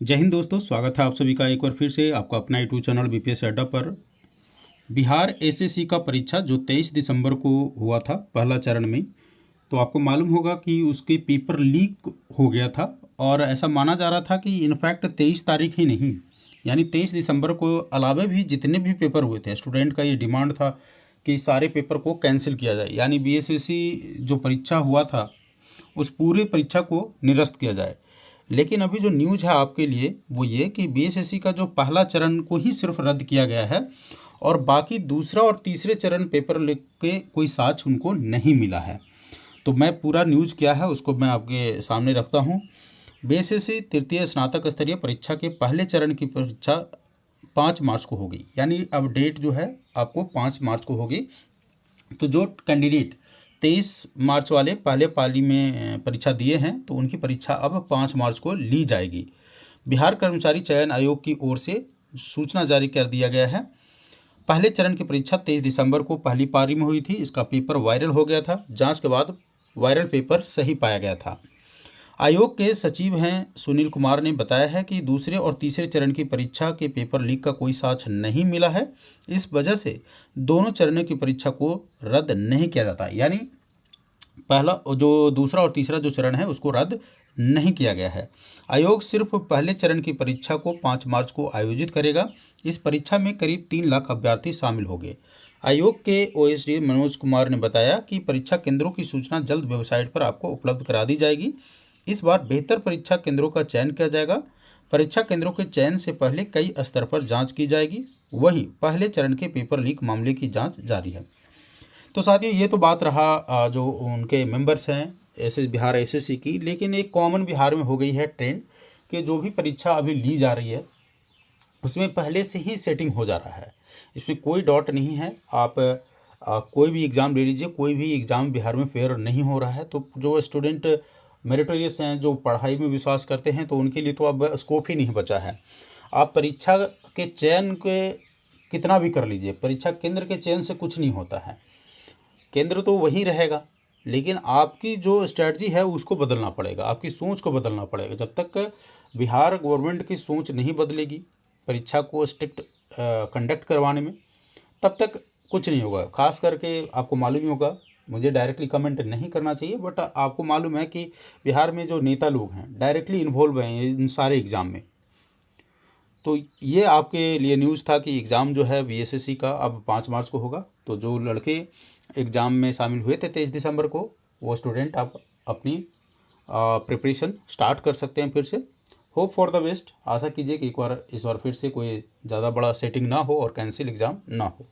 जय हिंद दोस्तों, स्वागत है आप सभी का एक बार फिर से आपका अपना यूट्यूब चैनल बीपीएस अड्डा पर। बिहार एसएससी का परीक्षा जो 23 दिसंबर को हुआ था पहला चरण में, तो आपको मालूम होगा कि उसके पेपर लीक हो गया था। और ऐसा माना जा रहा था कि इनफैक्ट 23 तारीख ही नहीं, यानी 23 दिसंबर को अलावा भी जितने भी पेपर हुए थे, स्टूडेंट का ये डिमांड था कि सारे पेपर को कैंसिल किया जाए, यानी बीएसएससी जो परीक्षा हुआ था उस पूरे परीक्षा को निरस्त किया जाए। लेकिन अभी जो न्यूज़ है आपके लिए वो ये कि बीएसएससी का जो पहला चरण को ही सिर्फ रद्द किया गया है और बाकी दूसरा और तीसरे चरण पेपर लिख के कोई साक्ष्य उनको नहीं मिला है। तो मैं पूरा न्यूज़ क्या है उसको मैं आपके सामने रखता हूँ। बीएसएससी तृतीय स्नातक स्तरीय परीक्षा के पहले चरण की परीक्षा 5 मार्च को होगी, यानी अब डेट जो है आपको 5 मार्च को होगी। तो जो कैंडिडेट 23 मार्च वाले पहले पाली में परीक्षा दिए हैं तो उनकी परीक्षा अब 5 मार्च को ली जाएगी। बिहार कर्मचारी चयन आयोग की ओर से सूचना जारी कर दिया गया है। पहले चरण की परीक्षा 23 दिसंबर को पहली पारी में हुई थी। इसका पेपर वायरल हो गया था। जांच के बाद वायरल पेपर सही पाया गया था। आयोग के सचिव हैं सुनील कुमार ने बताया है कि दूसरे और तीसरे चरण की परीक्षा के पेपर लीक का कोई साक्ष्य नहीं मिला है। इस वजह से दोनों चरणों की परीक्षा को रद्द नहीं किया जाता, यानी पहला जो दूसरा और तीसरा जो चरण है उसको रद्द नहीं किया गया है। आयोग सिर्फ पहले चरण की परीक्षा को 5 मार्च को आयोजित करेगा। इस परीक्षा में करीब 3 लाख अभ्यर्थी शामिल होंगे। आयोग के ओएसडी मनोज कुमार ने बताया कि परीक्षा केंद्रों की सूचना जल्द वेबसाइट पर आपको उपलब्ध करा दी जाएगी। इस बार बेहतर परीक्षा केंद्रों का चयन किया जाएगा। परीक्षा केंद्रों के चयन से पहले कई स्तर पर जांच की जाएगी। वहीं पहले चरण के पेपर लीक मामले की जांच जारी है। तो साथियों, ये तो बात रहा जो उनके मेंबर्स हैं बिहार एसएससी की। लेकिन एक कॉमन बिहार में हो गई है ट्रेंड कि जो भी परीक्षा अभी ली जा रही है उसमें पहले से ही सेटिंग हो जा रहा है। इसमें कोई डाउट नहीं है। आप कोई भी एग्ज़ाम ले लीजिए, कोई भी एग्ज़ाम बिहार में फेयर नहीं हो रहा है। तो जो स्टूडेंट मेरिटोरियस हैं, जो पढ़ाई में विश्वास करते हैं, तो उनके लिए तो अब स्कोप ही नहीं बचा है। आप परीक्षा के चयन के कितना भी कर लीजिए, परीक्षा केंद्र के चयन से कुछ नहीं होता है। केंद्र तो वही रहेगा, लेकिन आपकी जो स्ट्रैटेजी है उसको बदलना पड़ेगा, आपकी सोच को बदलना पड़ेगा। जब तक बिहार गवर्नमेंट की सोच नहीं बदलेगी परीक्षा को स्ट्रिक्ट कंडक्ट करवाने में, तब तक कुछ नहीं होगा। खास करके आपको मालूम ही होगा, मुझे डायरेक्टली कमेंट नहीं करना चाहिए, बट आपको मालूम है कि बिहार में जो नेता लोग हैं डायरेक्टली इन्वॉल्व हैं इन सारे एग्ज़ाम में। तो ये आपके लिए न्यूज़ था कि एग्ज़ाम जो है बीएसएससी का अब 5 मार्च को होगा। तो जो लड़के एग्ज़ाम में शामिल हुए थे 23 दिसंबर को, वो स्टूडेंट आप अपनी प्रिपरेशन स्टार्ट कर सकते हैं फिर से। Hope for the best. आशा कीजिए कि एक बार इस बार फिर से कोई ज़्यादा बड़ा सेटिंग ना हो और कैंसिल एग्ज़ाम ना हो।